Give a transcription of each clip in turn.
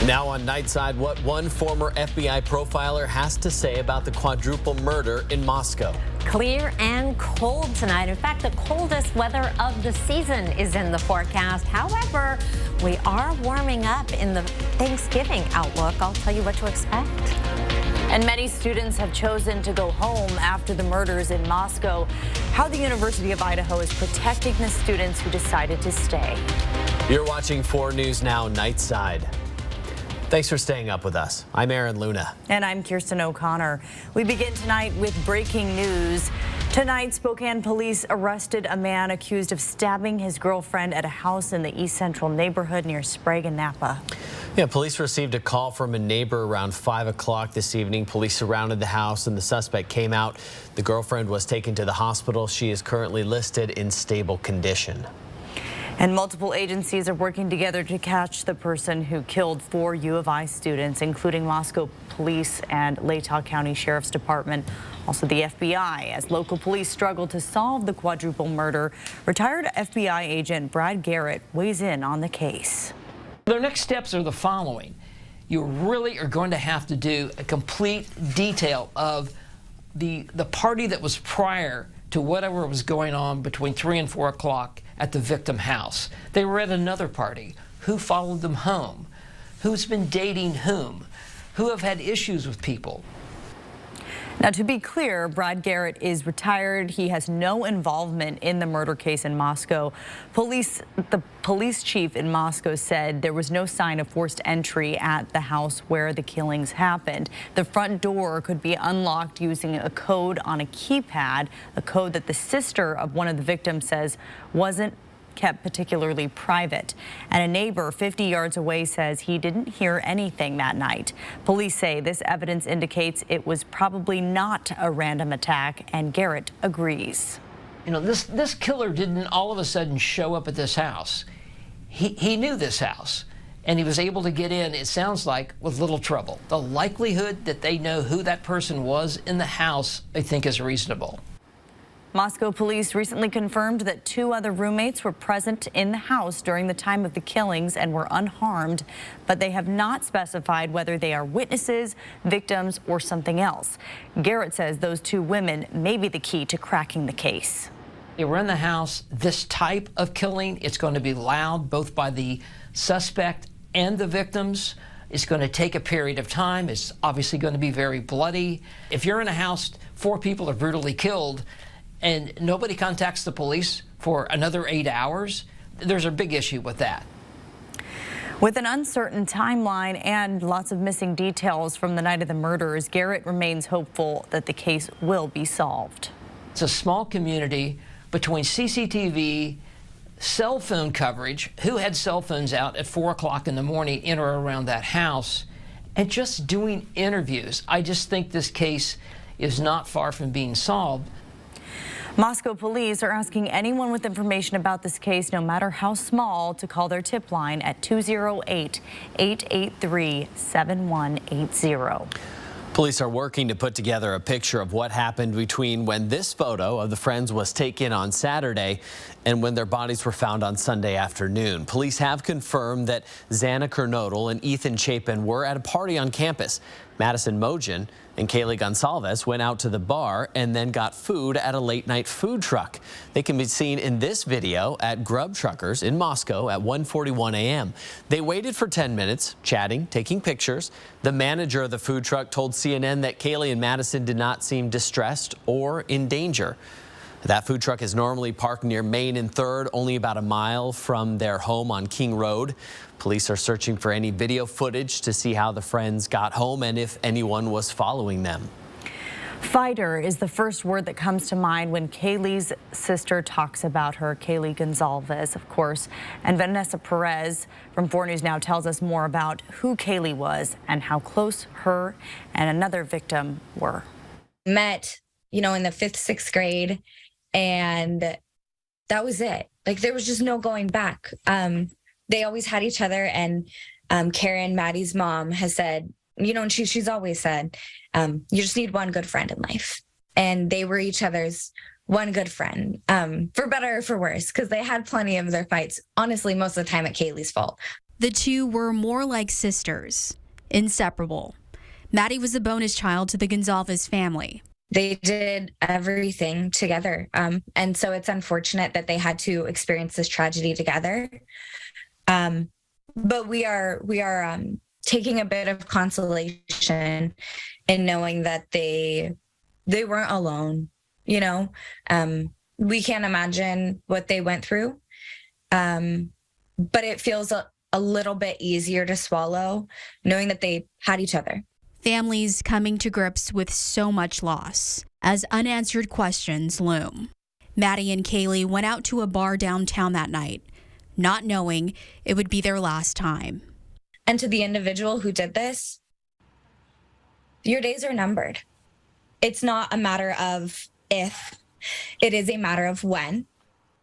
Now on Nightside, what one former FBI profiler has to say about the quadruple murder in Moscow. Clear and cold tonight. In fact, the coldest weather of the season is in the forecast. However, we are warming up in the Thanksgiving outlook. I'll tell you what to expect. And many students have chosen to go home after the murders in Moscow. How the University of Idaho is protecting the students who decided to stay. You're watching 4 News Now Nightside. Thanks for staying up with us. I'm Aaron Luna. And I'm Kirsten O'Connor. We begin tonight with breaking news. Tonight, Spokane police arrested a man accused of stabbing his girlfriend at a house in the East Central neighborhood near Sprague and Napa. Yeah, police received a call from a neighbor around 5 o'clock this evening. Police surrounded the house and the suspect came out. The girlfriend was taken to the hospital. She is currently listed in stable condition. And multiple agencies are working together to catch the person who killed 4 U of I students, including Moscow Police and Latah County Sheriff's Department, also the FBI, as local police struggle to solve the quadruple murder. Retired FBI agent Brad Garrett weighs in on the case. Their next steps are the following. You really are going to have to do a complete detail of the party that was prior to whatever was going on between 3 and 4 o'clock at the victim house. They were at another party. Who followed them home? Who's been dating whom? Who have had issues with people? Now, to be clear, Brad Garrett is retired. He has no involvement in the murder case in Moscow. The police chief in Moscow said there was no sign of forced entry at the house where the killings happened. The front door could be unlocked using a code on a keypad, a code that the sister of one of the victims says wasn't kept particularly private. And a neighbor 50 yards away says he didn't hear anything that night. Police say this evidence indicates it was probably not a random attack, and Garrett agrees. You know, this killer didn't all of a sudden show up at this house. He knew this house, and he was able to get in, it sounds like, with little trouble. The likelihood that they know who that person was in the house, I think, is reasonable. Moscow police recently confirmed that 2 other roommates were present in the house during the time of the killings and were unharmed, but they have not specified whether they are witnesses, victims, or something else. Garrett says those 2 women may be the key to cracking the case. They were in the house. This type of killing, it's going to be loud both by the suspect and the victims. It's going to take a period of time. It's obviously going to be very bloody. If you're in a house, 4 people are brutally killed, and nobody contacts the police for another 8 hours, there's a big issue with that. With an uncertain timeline and lots of missing details from the night of the murders, Garrett remains hopeful that the case will be solved. It's a small community between CCTV, cell phone coverage, who had cell phones out at 4 o'clock in the morning in or around that house, and just doing interviews. I just think this case is not far from being solved. Moscow police are asking anyone with information about this case, no matter how small, to call their tip line at 208-883-7180. Police are working to put together a picture of what happened between when this photo of the friends was taken on Saturday and when their bodies were found on Sunday afternoon. Police have confirmed that Xana Kernodle and Ethan Chapin were at a party on campus. Madison Mogen and Kaylee Gonsalves went out to the bar and then got food at a late-night food truck. They can be seen in this video at Grub Truckers in Moscow at 1:41 a.m. They waited for 10 minutes, chatting, taking pictures. The manager of the food truck told CNN that Kaylee and Madison did not seem distressed or in danger. That food truck is normally parked near Main and 3rd, only about a mile from their home on King Road. Police are searching for any video footage to see how the friends got home and if anyone was following them. Fighter is the first word that comes to mind when Kaylee's sister talks about her, Kaylee Gonsalves, of course. And Vanessa Perez from 4 News Now tells us more about who Kaylee was and how close her and another victim were. Met, in the 5th, 6th grade, and that was it. Like, there was just no going back. They always had each other, and Karen, Maddie's mom, has said, and she's always said, you just need one good friend in life. And they were each other's one good friend, for better or for worse, because they had plenty of their fights. Honestly, most of the time at Kaylee's fault. The two were more like sisters, inseparable. Maddie was a bonus child to the Gonzalez family. They did everything together. And so it's unfortunate that they had to experience this tragedy together. But we are taking a bit of consolation in knowing that they weren't alone. You know, we can't imagine what they went through. But it feels a little bit easier to swallow knowing that they had each other. Families coming to grips with so much loss as unanswered questions loom. Maddie and Kaylee went out to a bar downtown that night, not knowing it would be their last time. And to the individual who did this, your days are numbered. It's not a matter of if, it is a matter of when.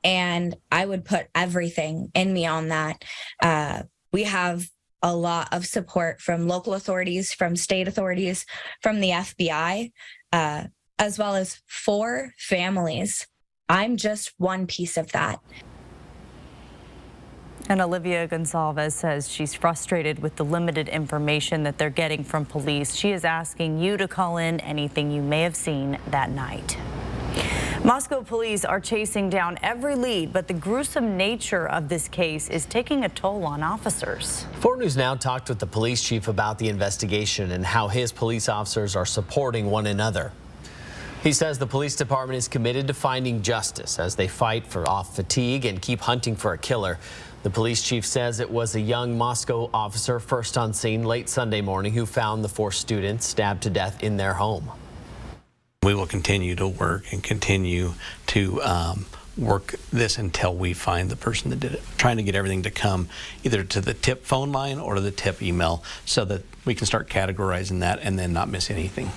And I would put everything in me on that. We have a lot of support from local authorities, from state authorities, from the FBI, as well as 4 families. I'm just one piece of that. And Olivia Gonzalez says she's frustrated with the limited information that they're getting from police. She is asking you to call in anything you may have seen that night. Moscow police are chasing down every lead, but the gruesome nature of this case is taking a toll on officers. 4 News Now talked with the police chief about the investigation and how his police officers are supporting one another. He says the police department is committed to finding justice as they fight off fatigue and keep hunting for a killer. The police chief says it was a young Moscow officer first on scene late Sunday morning who found the 4 students stabbed to death in their home. We will continue to work and continue to work this until we find the person that did it. Trying to get everything to come either to the tip phone line or to the tip email so that we can start categorizing that and then not miss anything.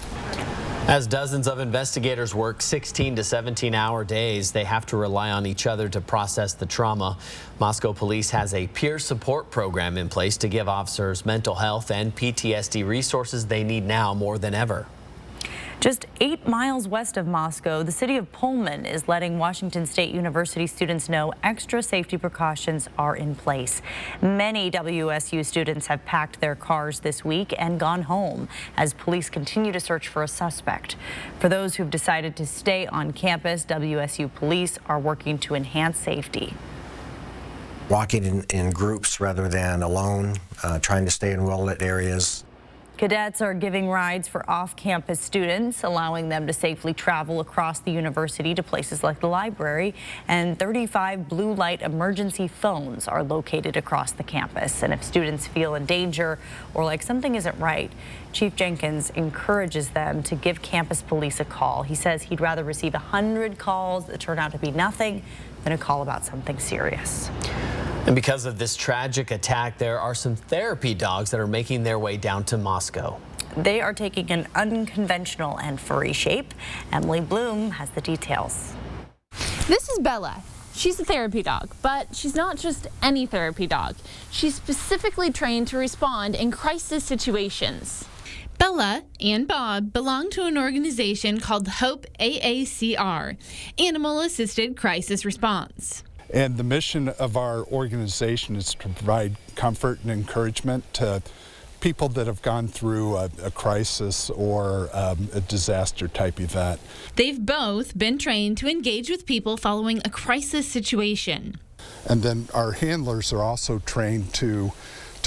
As dozens of investigators work 16 to 17-hour days, they have to rely on each other to process the trauma. Moscow police has a peer support program in place to give officers mental health and PTSD resources they need now more than ever. Just 8 miles west of Moscow, the city of Pullman is letting Washington State University students know extra safety precautions are in place. Many WSU students have packed their cars this week and gone home as police continue to search for a suspect. For those who've decided to stay on campus, WSU police are working to enhance safety. Walking in groups rather than alone, trying to stay in well-lit areas. Cadets are giving rides for off-campus students, allowing them to safely travel across the university to places like the library, and 35 blue light emergency phones are located across the campus. And if students feel in danger or like something isn't right, Chief Jenkins encourages them to give campus police a call. He says he'd rather receive 100 calls that turn out to be nothing than a call about something serious. And because of this tragic attack, there are some therapy dogs that are making their way down to Moscow. They are taking an unconventional and furry shape. Emily Bloom has the details. This is Bella. She's a therapy dog, but she's not just any therapy dog. She's specifically trained to respond in crisis situations. Bella and Bob belong to an organization called HOPE AACR, Animal Assisted Crisis Response. And the mission of our organization is to provide comfort and encouragement to people that have gone through a crisis or a disaster type event. They've both been trained to engage with people following a crisis situation. And then our handlers are also trained to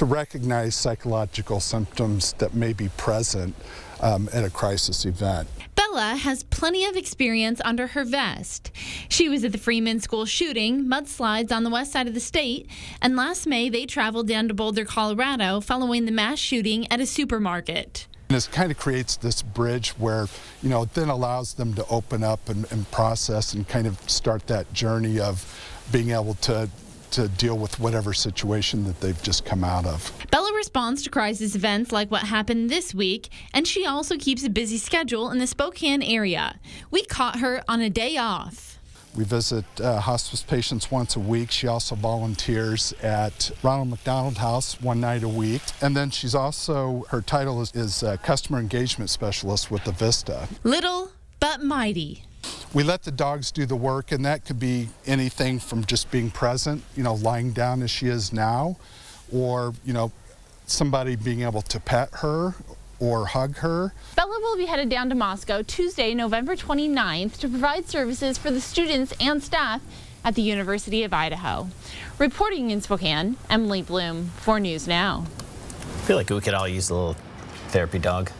recognize psychological symptoms that may be present at a crisis event. Bella has plenty of experience under her vest. She was at the Freeman School shooting, mudslides on the west side of the state, and last May they traveled down to Boulder, Colorado following the mass shooting at a supermarket. And this kind of creates this bridge where, it then allows them to open up and process and kind of start that journey of being able to deal with whatever situation that they've just come out of. Bella responds to crisis events like what happened this week, and she also keeps a busy schedule in the Spokane area. We caught her on a day off. We visit hospice patients once a week. She also volunteers at Ronald McDonald House one night a week. And then she's also, her title is Customer Engagement Specialist with the Vista. Little but mighty. We let the dogs do the work, and that could be anything from just being present, lying down as she is now, or, you know, somebody being able to pet her or hug her. Bella will be headed down to Moscow Tuesday, November 29th to provide services for the students and staff at the University of Idaho. Reporting in Spokane, Emily Bloom, 4 News Now. I feel like we could all use a little therapy dog.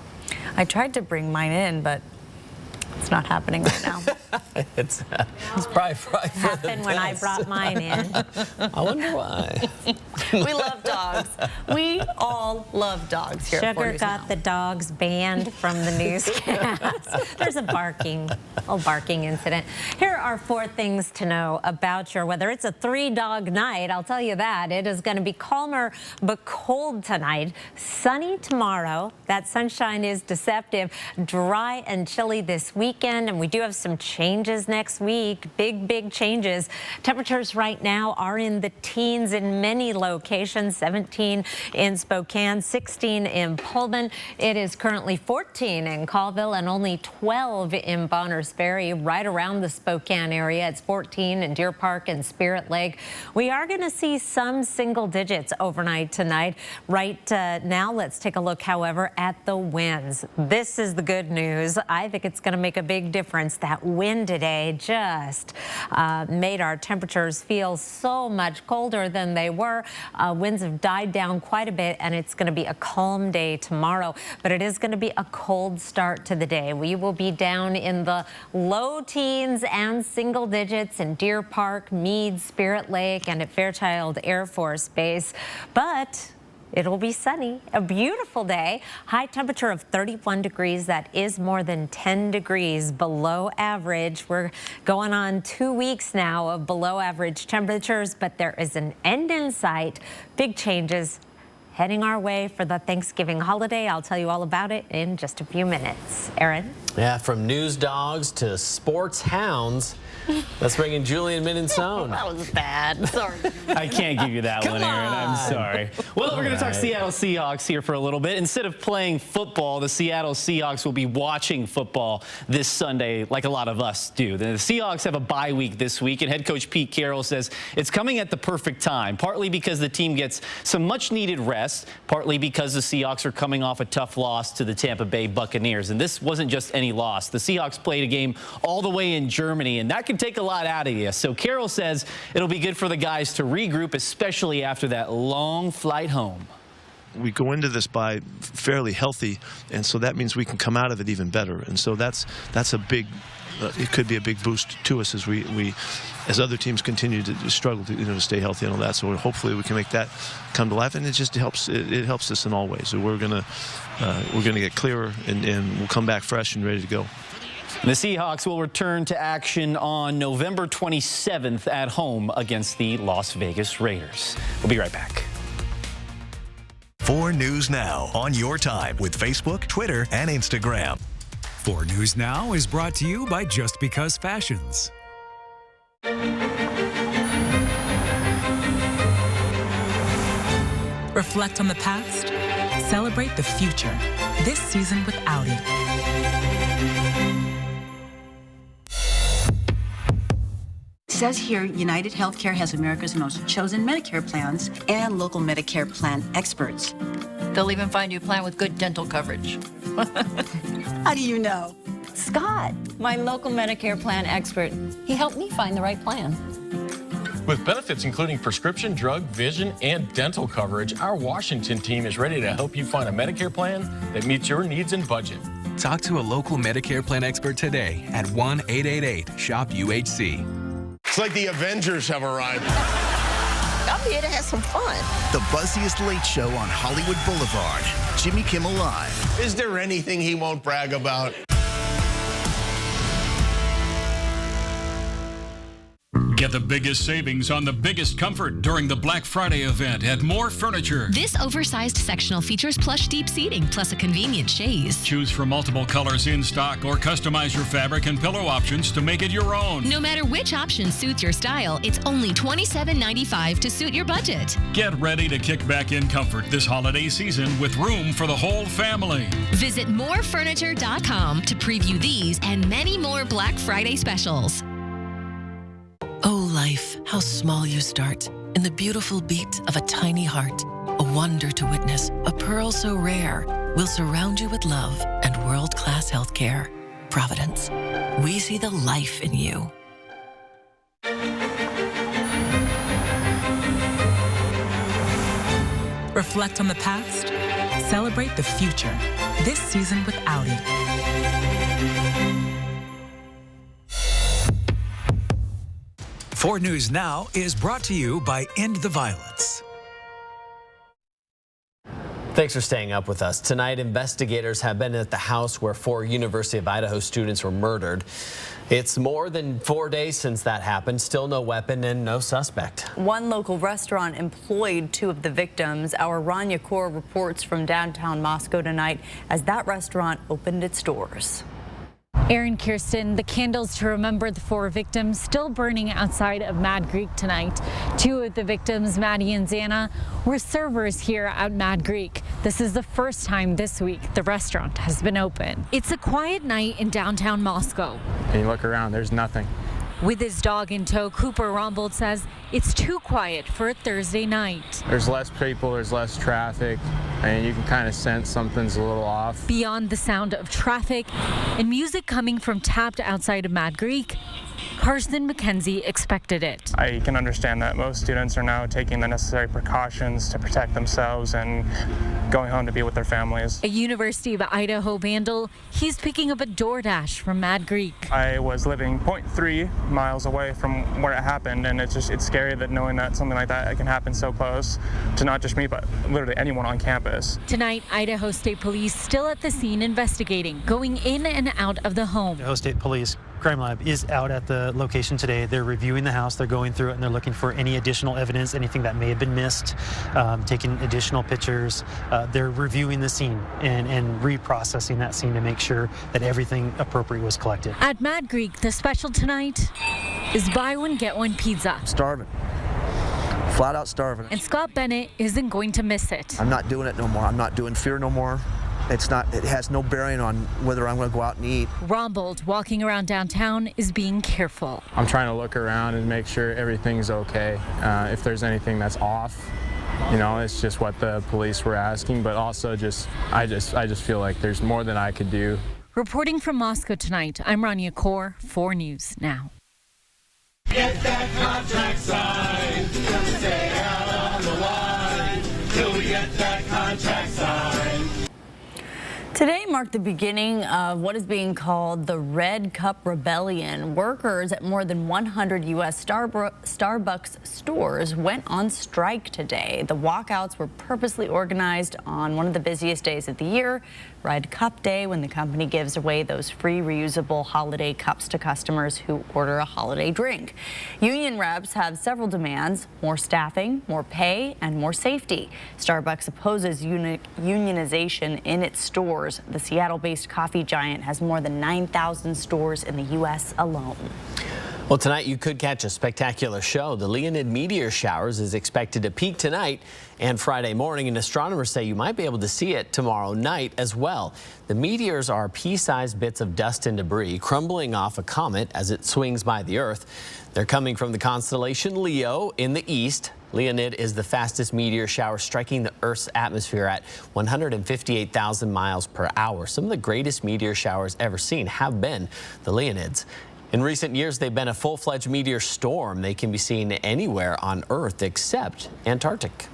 I tried to bring mine in, but it's not happening right now. It's probably for Happened when I brought mine in. I wonder why. We love dogs. We all love dogs here at 4 Sugar News got Now. the dogs banned from the newscast. There's a barking incident. Here are 4 things to know about your weather. It's a 3-dog night, I'll tell you that. It is going to be calmer but cold tonight. Sunny tomorrow. That sunshine is deceptive. Dry and chilly this weekend, and we do have some changes next week. Big changes. Temperatures right now are in the teens in many locations. 17 in Spokane, 16 in Pullman. It is currently 14 in Colville and only 12 in Bonners Ferry. Right around the Spokane area, it's 14 in Deer Park and Spirit Lake. We are going to see some single digits overnight tonight. Right now, let's take a look, however, at the winds. This is the good news. I think it's going to make a big difference. That wind today just made our temperatures feel so much colder than they were. Winds have died down quite a bit, and it's going to be a calm day tomorrow, but it is going to be a cold start to the day. We will be down in the low teens and single digits in Deer Park, Meade, Spirit Lake, and at Fairchild Air Force Base, but it'll be sunny, a beautiful day. High temperature of 31 degrees. That is more than 10 degrees below average. We're going on 2 weeks now of below average temperatures, but there is an end in sight. Big changes heading our way for the Thanksgiving holiday. I'll tell you all about it in just a few minutes. Aaron? Yeah, from news dogs to sports hounds. Let's bring in Julian Minensone. That was bad. Sorry. I can't give you that one, Aaron. I'm sorry. Well, we're going to talk Seattle Seahawks here for a little bit. Instead of playing football, the Seattle Seahawks will be watching football this Sunday like a lot of us do. The Seahawks have a bye week this week, and head coach Pete Carroll says it's coming at the perfect time, partly because the team gets some much-needed rest, partly because the Seahawks are coming off a tough loss to the Tampa Bay Buccaneers. And this wasn't just any loss. The Seahawks played a game all the way in Germany, and that can take a lot out of you. So Carroll says it'll be good for the guys to regroup, especially after that long flight home. We go into this bye fairly healthy, and so that means we can come out of it even better. And so that's a big, it could be a big boost to us as other teams continue to struggle to stay healthy and all that. So hopefully we can make that come to life, and it just helps. It helps us in all ways. So we're gonna get clearer, and we'll come back fresh and ready to go. The Seahawks will return to action on November 27th at home against the Las Vegas Raiders. We'll be right back. 4 News Now on your time with Facebook, Twitter, and Instagram. 4 News Now is brought to you by Just Because Fashions. Reflect on the past, celebrate the future. This season with Audi. It says here, United Healthcare has America's most chosen Medicare plans and local Medicare plan experts. They'll even find you a plan with good dental coverage. How do you know? Scott, my local Medicare plan expert, he helped me find the right plan. With benefits including prescription, drug, vision, and dental coverage, our Washington team is ready to help you find a Medicare plan that meets your needs and budget. Talk to a local Medicare plan expert today at 1-888-SHOP-UHC. It's like the Avengers have arrived. I'm here to have some fun. The buzziest late show on Hollywood Boulevard. Jimmy Kimmel Live. Is there anything he won't brag about? Get the biggest savings on the biggest comfort during the Black Friday event at More Furniture. This oversized sectional features plush deep seating plus a convenient chaise. Choose from multiple colors in stock or customize your fabric and pillow options to make it your own. No matter which option suits your style, it's only $27.95 to suit your budget. Get ready to kick back in comfort this holiday season with room for the whole family. Visit morefurniture.com to preview these and many more Black Friday specials. Oh, life, how small you start in the beautiful beat of a tiny heart. wonder to witness. A pearl so rare will surround you with love and world-class healthcare. Providence. We see the life in you. Reflect on the past. Celebrate the future. This season with Audi. Ford News Now is brought to you by End the Violence. Thanks for staying up with us. Tonight, investigators have been at the house where 4 University of Idaho students were murdered. It's more than 4 days since that happened. Still no weapon and no suspect. One local restaurant employed 2 of the victims. Our Rania Kaur reports from downtown Moscow tonight as that restaurant opened its doors. Aaron, Kirsten, the candles to remember the 4 victims still burning outside of Mad Greek tonight. 2 of the victims, Maddie and Xana, were servers here at Mad Greek. This is the first time this week the restaurant has been open. It's a quiet night in downtown Moscow. And you look around, there's nothing. With his dog in tow, Cooper Rombold says it's too quiet for a Thursday night. There's less people, there's less traffic, and you can kind of sense something's a little off. Beyond the sound of traffic and music coming from tapped outside of Mad Greek, Carson McKenzie expected it. I can understand that most students are now taking the necessary precautions to protect themselves and going home to be with their families. A University of Idaho vandal, he's picking up a DoorDash from Mad Greek. I was living 0.3 miles away from where it happened, and it's scary that knowing that something like that can happen so close to not just me, but literally anyone on campus. Tonight, Idaho State Police still at the scene investigating, going in and out of the home. Idaho State Police Crime Lab is out at the location today. They're reviewing the house, they're going through it, and they're looking for any additional evidence, anything that may have been missed, taking additional pictures. They're reviewing the scene and reprocessing that scene to make sure that everything appropriate was collected. At Mad Greek, the special tonight is buy one, get one pizza. Starving. Flat out starving. And Scott Bennett isn't going to miss it. I'm not doing it no more. I'm not doing fear no more. It has no bearing on whether I'm going to go out and eat. Rombold, walking around downtown, is being careful. I'm trying to look around and make sure everything's okay. If there's anything that's off, you know, it's just what the police were asking, but also I just feel like there's more than I could do. Reporting from Moscow tonight, I'm Rania Kaur, 4 News Now. Get that contract signed. Stay out on the line till we get that contract signed. Today marked the beginning of what is being called the Red Cup Rebellion. Workers at more than 100 U.S. Starbucks stores went on strike today. The walkouts were purposely organized on one of the busiest days of the year, Red Cup Day, when the company gives away those free reusable holiday cups to customers who order a holiday drink. Union reps have several demands: more staffing, more pay, and more safety. Starbucks opposes unionization in its stores. The Seattle-based coffee giant has more than 9,000 stores in the U.S. alone. Well, tonight you could catch a spectacular show. The Leonid meteor showers is expected to peak tonight and Friday morning, and astronomers say you might be able to see it tomorrow night as well. The meteors are pea-sized bits of dust and debris crumbling off a comet as it swings by the Earth. They're coming from the constellation Leo in the east. Leonid is the fastest meteor shower, striking the Earth's atmosphere at 158,000 miles per hour. Some of the greatest meteor showers ever seen have been the Leonids. In recent years, they've been a full-fledged meteor storm. They can be seen anywhere on Earth except Antarctic.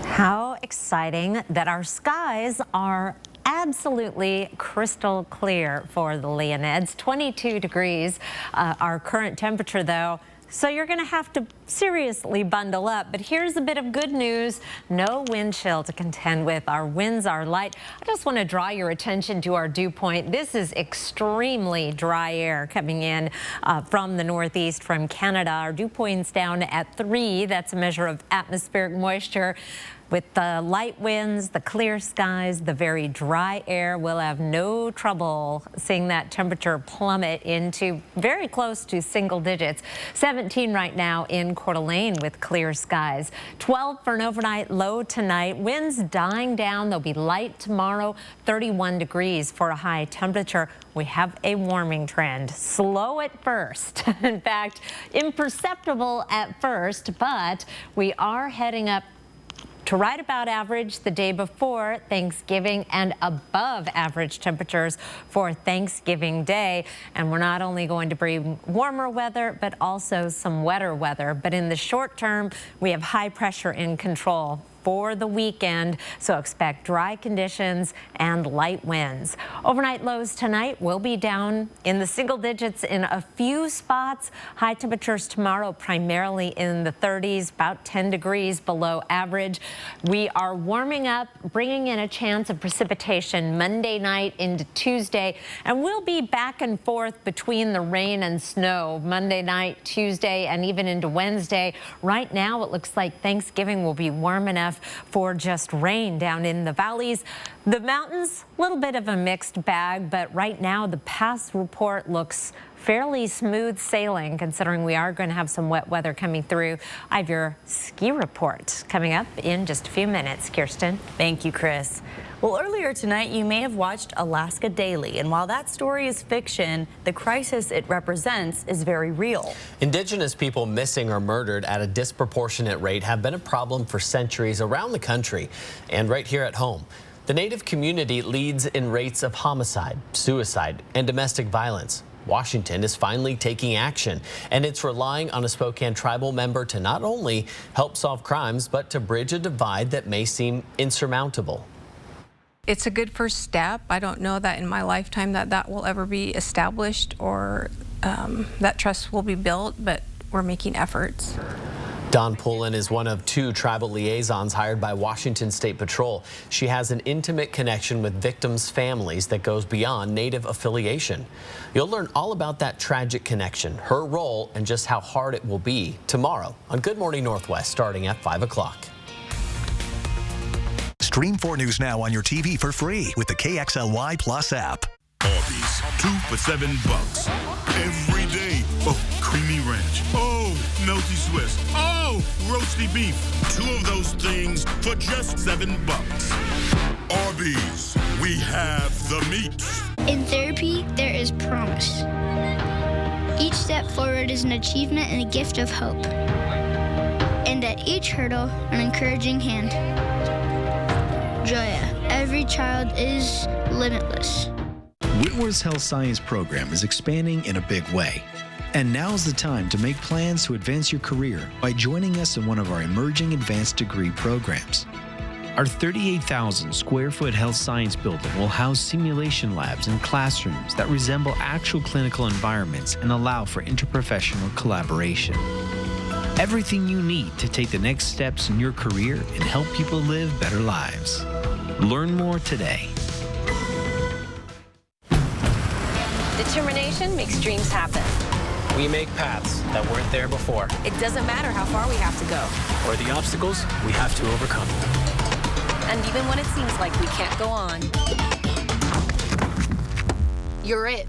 How exciting that our skies are absolutely crystal clear for the Leonids. 22 degrees, our current temperature, though. So you're going to have to seriously bundle up. But here's a bit of good news. No wind chill to contend with. Our winds are light. I just want to draw your attention to our dew point. This is extremely dry air coming in from the northeast, from Canada. Our dew point's down at 3. That's a measure of atmospheric moisture. With the light winds, the clear skies, the very dry air, we'll have no trouble seeing that temperature plummet into very close to single digits. 17 right now in Coeur d'Alene with clear skies. 12 for an overnight low tonight. Winds dying down. They'll be light tomorrow. 31 degrees for a high temperature. We have a warming trend. Slow at first. In fact, imperceptible at first, but we are heading up to right about average the day before Thanksgiving and above average temperatures for Thanksgiving Day. And we're not only going to bring warmer weather, but also some wetter weather. But in the short term, we have high pressure in control for the weekend, so expect dry conditions and light winds. Overnight lows tonight will be down in the single digits in a few spots. High temperatures tomorrow primarily in the 30s, about 10 degrees below average. We are warming up, bringing in a chance of precipitation Monday night into Tuesday, and we'll be back and forth between the rain and snow Monday night, Tuesday, and even into Wednesday. Right now, it looks like Thanksgiving will be warm enough for just rain down in the valleys. The mountains, a little bit of a mixed bag, but right now the pass report looks fairly smooth sailing, considering we are going to have some wet weather coming through. I have your ski report coming up in just a few minutes. Kirsten. Thank you, Chris. Well, earlier tonight, you may have watched Alaska Daily, and while that story is fiction, the crisis it represents is very real. Indigenous people missing or murdered at a disproportionate rate have been a problem for centuries around the country and right here at home. The Native community leads in rates of homicide, suicide, and domestic violence. Washington is finally taking action, and it's relying on a Spokane tribal member to not only help solve crimes, but to bridge a divide that may seem insurmountable. It's a good first step. I don't know that in my lifetime that will ever be established or that trust will be built, but we're making efforts. Dawn Pullen is one of 2 tribal liaisons hired by Washington State Patrol. She has an intimate connection with victims' families that goes beyond Native affiliation. You'll learn all about that tragic connection, her role, and just how hard it will be tomorrow on Good Morning Northwest, starting at 5 o'clock. Stream 4 News now on your TV for free with the KXLY Plus app. Arby's, 2 for $7 every day. Oh, creamy ranch. Oh, melty Swiss. Oh, roasty beef. 2 of those things for just $7. Arby's, we have the meat. In therapy, there is promise. Each step forward is an achievement and a gift of hope. And at each hurdle, an encouraging hand. Joya, every child is limitless. Whitworth's Health Science program is expanding in a big way. And now's the time to make plans to advance your career by joining us in one of our emerging advanced degree programs. Our 38,000 square foot health science building will house simulation labs and classrooms that resemble actual clinical environments and allow for interprofessional collaboration. Everything you need to take the next steps in your career and help people live better lives. Learn more today. Determination makes dreams happen. We make paths that weren't there before. It doesn't matter how far we have to go. Or the obstacles we have to overcome. And even when it seems like we can't go on, you're it.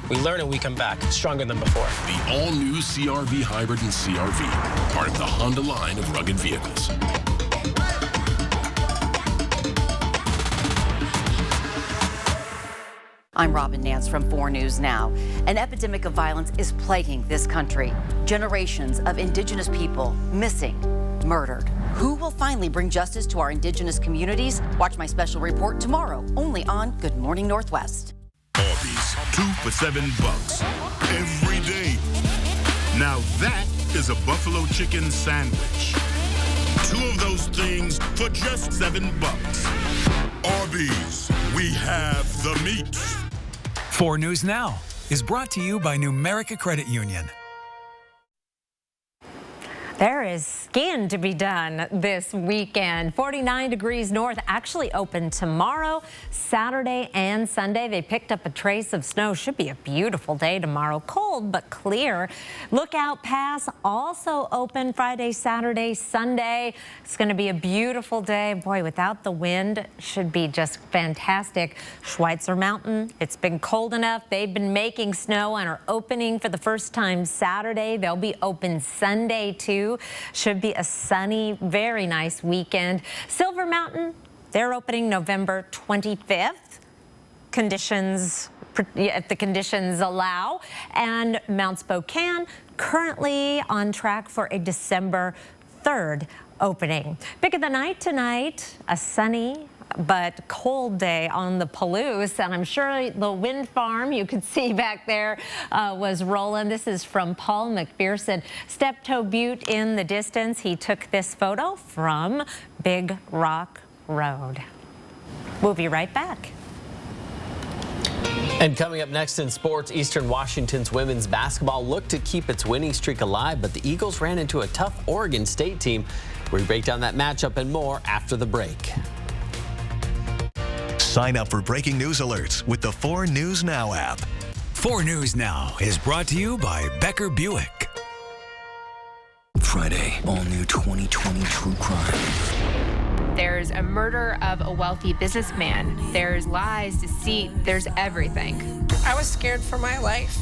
We learn and we come back stronger than before. The all-new CR-V Hybrid and CR-V, part of the Honda line of rugged vehicles. I'm Robin Nance from 4 News Now. An epidemic of violence is plaguing this country. Generations of Indigenous people missing, murdered. Who will finally bring justice to our Indigenous communities? Watch my special report tomorrow, only on Good Morning Northwest. Arby's, 2 for $7 every day. Now that is a buffalo chicken sandwich. 2 of those things for just $7. Arby's, we have the meat. 4 News Now is brought to you by Numerica Credit Union. There is skiing to be done this weekend. 49 degrees north, actually open tomorrow, Saturday and Sunday. They picked up a trace of snow. Should be a beautiful day tomorrow. Cold but clear. Lookout Pass also open Friday, Saturday, Sunday. It's going to be a beautiful day. Boy, without the wind, should be just fantastic. Schweitzer Mountain, it's been cold enough. They've been making snow and are opening for the first time Saturday. They'll be open Sunday too. Should be a sunny, very nice weekend. Silver Mountain, they're opening November 25th. Conditions, if the conditions allow. And Mount Spokane, currently on track for a December 3rd opening. Pick of the night tonight, a sunny but cold day on the Palouse, and I'm sure the wind farm you could see back there was rolling. This is from Paul McPherson. Steptoe Butte in the distance. He took this photo from Big Rock Road. We'll be right back. And coming up next in sports, Eastern Washington's women's basketball looked to keep its winning streak alive, but the Eagles ran into a tough Oregon State team. We break down that matchup and more after the break. Sign up for breaking news alerts with the 4 News Now app. 4 News Now is brought to you by Becker Buick. Friday, all new 2020 true crime. There's a murder of a wealthy businessman. There's lies, deceit, there's everything. I was scared for my life.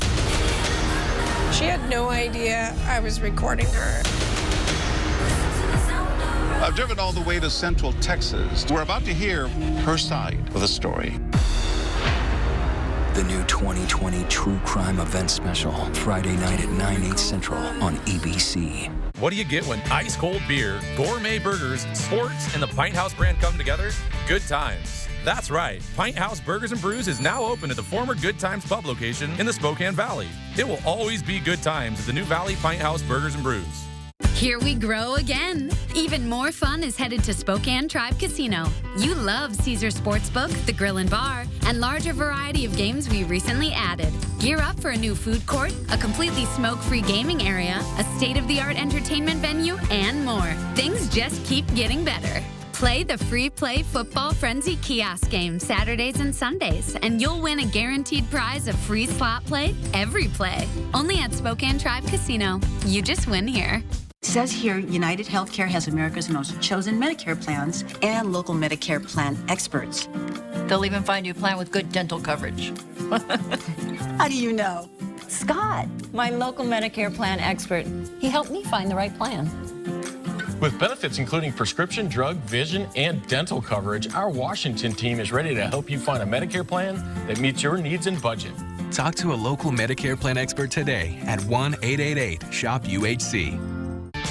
She had no idea I was recording her. I've driven all the way to Central Texas. We're about to hear her side of the story. The new 2020 True Crime Event Special, Friday night at 9/8 Central on ABC. What do you get when ice cold beer, gourmet burgers, sports, and the Pint House brand come together? Good times. That's right. Pint House Burgers and Brews is now open at the former Good Times Pub location in the Spokane Valley. It will always be good times at the new Valley Pint House Burgers and Brews. Here we grow again. Even more fun is headed to Spokane Tribe Casino. You love Caesar Sportsbook, the grill and bar, and larger variety of games we recently added. Gear up for a new food court, a completely smoke-free gaming area, a state-of-the-art entertainment venue, and more. Things just keep getting better. Play the free play Football Frenzy kiosk game Saturdays and Sundays, and you'll win a guaranteed prize of free slot play every play. Only at Spokane Tribe Casino. You just win here. It says here, United Healthcare has America's most chosen Medicare plans and local Medicare plan experts. They'll even find you a plan with good dental coverage. How do you know? Scott, my local Medicare plan expert. He helped me find the right plan. With benefits including prescription, drug, vision, and dental coverage, our Washington team is ready to help you find a Medicare plan that meets your needs and budget. Talk to a local Medicare plan expert today at 1-888-SHOP-UHC.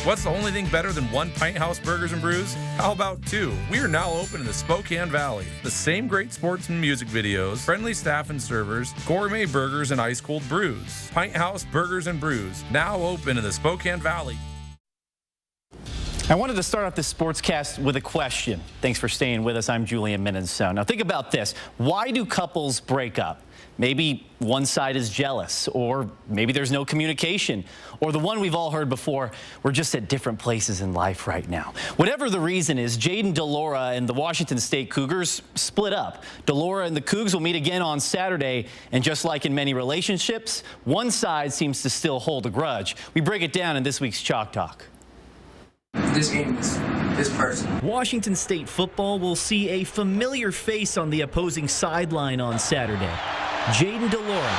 What's the only thing better than one Pint House Burgers and Brews? How about 2? We are now open in the Spokane Valley. The same great sports and music videos, friendly staff and servers, gourmet burgers, and ice-cold brews. Pint House Burgers and Brews, now open in the Spokane Valley. I wanted to start off this sportscast with a question. Thanks for staying with us. I'm Julian Minenso. Now think about this. Why do couples break up? Maybe one side is jealous, or maybe there's no communication, or the one we've all heard before, we're just at different places in life right now. Whatever the reason is, Jaden Delora and the Washington State Cougars split up. Delora and the Cougs will meet again on Saturday, and just like in many relationships, one side seems to still hold a grudge. We break it down in this week's Chalk Talk. This game is this person. Washington State football will see a familiar face on the opposing sideline on Saturday. Jaden Delora,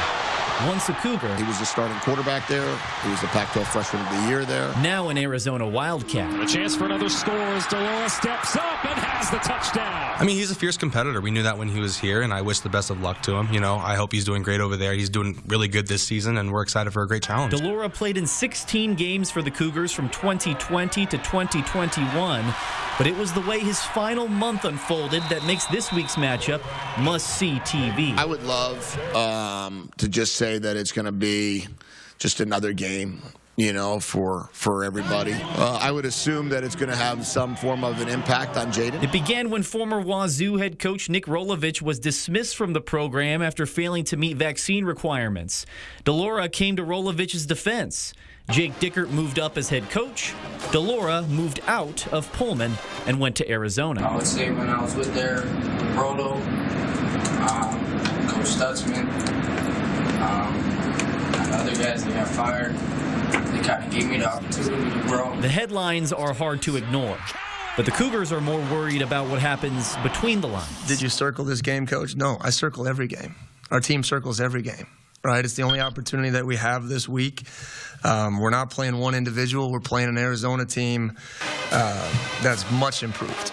once a Cougar. He was the starting quarterback there. He was the Pac-12 Freshman of the Year there. Now an Arizona Wildcat. A chance for another score as Delora steps up and has the touchdown. I mean, he's a fierce competitor. We knew that when he was here, and I wish the best of luck to him. You know, I hope he's doing great over there. He's doing really good this season, and we're excited for a great challenge. Delora played in 16 games for the Cougars from 2020 to 2021, but it was the way his final month unfolded that makes this week's matchup must-see TV. I would love to just say that it's going to be just another game, you know, for everybody. I would assume that it's going to have some form of an impact on Jaden. It began when former Wazoo head coach Nick Rolovich was dismissed from the program after failing to meet vaccine requirements. Delora came to Rolovich's defense. Jake Dickert moved up as head coach. Delora moved out of Pullman and went to Arizona. I would say when I was with their Rolo, Coach Stutzman, and other guys that got fired, they kind of gave me the opportunity to grow. The headlines are hard to ignore, but the Cougars are more worried about what happens between the lines. Did you circle this game, Coach? No, I circle every game. Our team circles every game. Right, it's the only opportunity that we have this week. We're not playing one individual. We're playing an Arizona team that's much improved.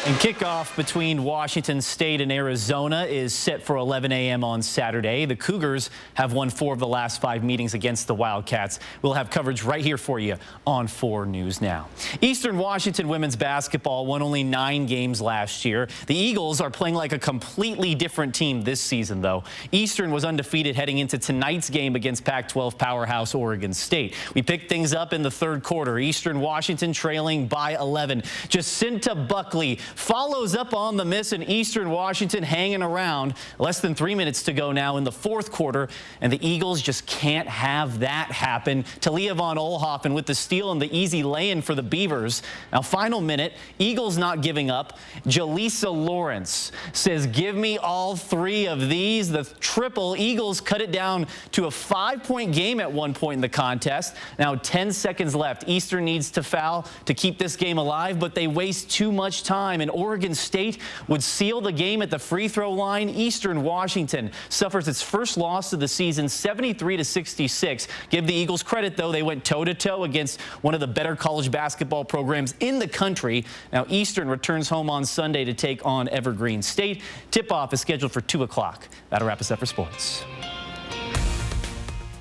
And kickoff between Washington State and Arizona is set for 11 a.m. on Saturday. The Cougars have won 4 of the last 5 meetings against the Wildcats. We'll have coverage right here for you on 4 News Now. Eastern Washington women's basketball won only 9 games last year. The Eagles are playing like a completely different team this season, though. Eastern was undefeated heading into tonight's game against Pac-12 powerhouse Oregon State. We picked things up in the 3rd quarter. Eastern Washington trailing by 11. Jacinta Buckley follows up on the miss, and Eastern Washington hanging around. Less than 3 minutes to go now in the 4th quarter, and the Eagles just can't have that happen. Talia von Oelhoffen with the steal and the easy lay-in for the Beavers. Now, final minute, Eagles not giving up. Jaleesa Lawrence says, give me all 3 of these. The triple. Eagles cut it down to a 5-point game at one point in the contest. Now 10 seconds left. Eastern needs to foul to keep this game alive, but they waste too much time, and Oregon State would seal the game at the free throw line. Eastern Washington suffers its first loss of the season, 73-66. Give the Eagles credit, though. They went toe-to-toe against one of the better college basketball programs in the country. Now Eastern returns home on Sunday to take on Evergreen State. Tip-off is scheduled for 2 o'clock. That'll wrap us up for sports.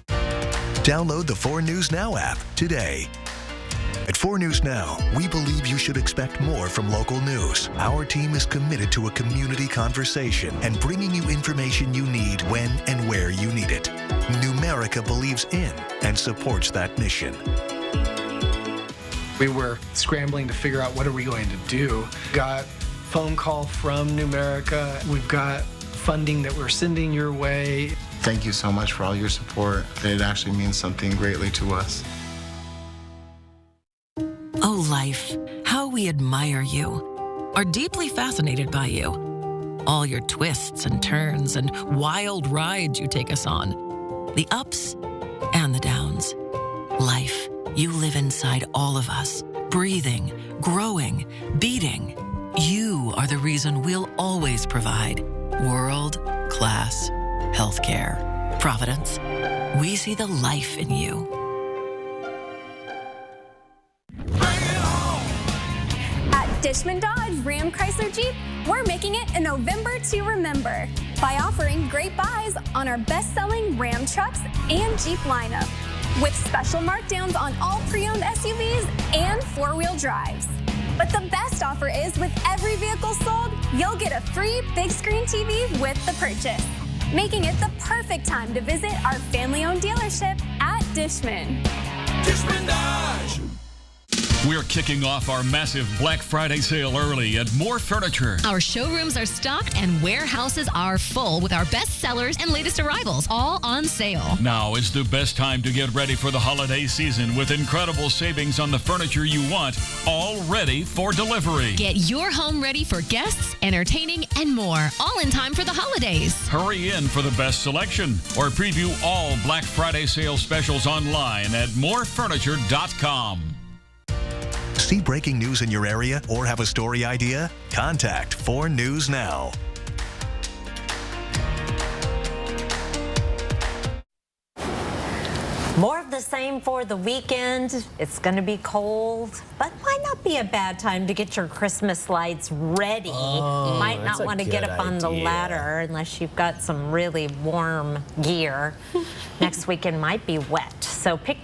Download the 4 News Now app today. At 4 News Now, we believe you should expect more from local news. Our team is committed to a community conversation and bringing you information you need when and where you need it. Numerica believes in and supports that mission. We were scrambling to figure out what are we going to do. Got phone call from Numerica. We've got funding that we're sending your way. Thank you so much for all your support. It actually means something greatly to us. Oh, life, how we admire you, are deeply fascinated by you. All your twists and turns and wild rides you take us on. The ups and the downs. Life, you live inside all of us, breathing, growing, beating. You are the reason we'll always provide world-class healthcare. Providence, we see the life in you. Dishman Dodge Ram Chrysler Jeep, we're making it a November to remember by offering great buys on our best-selling Ram trucks and Jeep lineup, with special markdowns on all pre-owned SUVs and 4-wheel drives. But the best offer is with every vehicle sold, you'll get a free big screen TV with the purchase, making it the perfect time to visit our family-owned dealership at Dishman. Dishman Dodge. We're kicking off our massive Black Friday sale early at More Furniture. Our showrooms are stocked and warehouses are full with our best sellers and latest arrivals, all on sale. Now is the best time to get ready for the holiday season with incredible savings on the furniture you want, all ready for delivery. Get your home ready for guests, entertaining, and more, all in time for the holidays. Hurry in for the best selection or preview all Black Friday sale specials online at morefurniture.com. See breaking news in your area or have a story idea? Contact 4 News Now. More of the same for the weekend. It's going to be cold, but might not be a bad time to get your Christmas lights ready. Oh, you might not want to get good up on the idea. ladder unless you've got some really warm gear. Next weekend might be wet, so take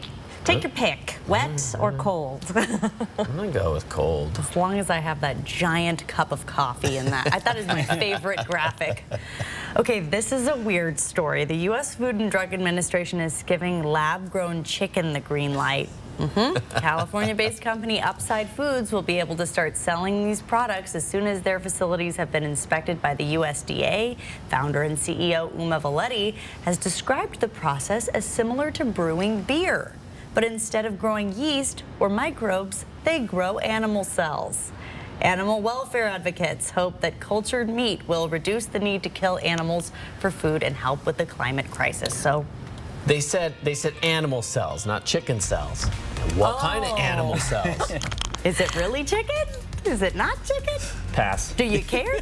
your pick, wet or cold. I'm going to go with cold. As long as I have that giant cup of coffee in that. I thought it was my favorite graphic. Okay, this is a weird story. The U.S. Food and Drug Administration is giving lab-grown chicken the green light. California-based company Upside Foods will be able to start selling these products as soon as their facilities have been inspected by the USDA. Founder and CEO Uma Valetti has described the process as similar to brewing beer. But instead of growing yeast or microbes, they grow animal cells. Animal welfare advocates hope that cultured meat will reduce the need to kill animals for food and help with the climate crisis. So They said animal cells, not chicken cells. What kind of animal cells? Is it really chicken? Is it not chicken? Pass. Do you care?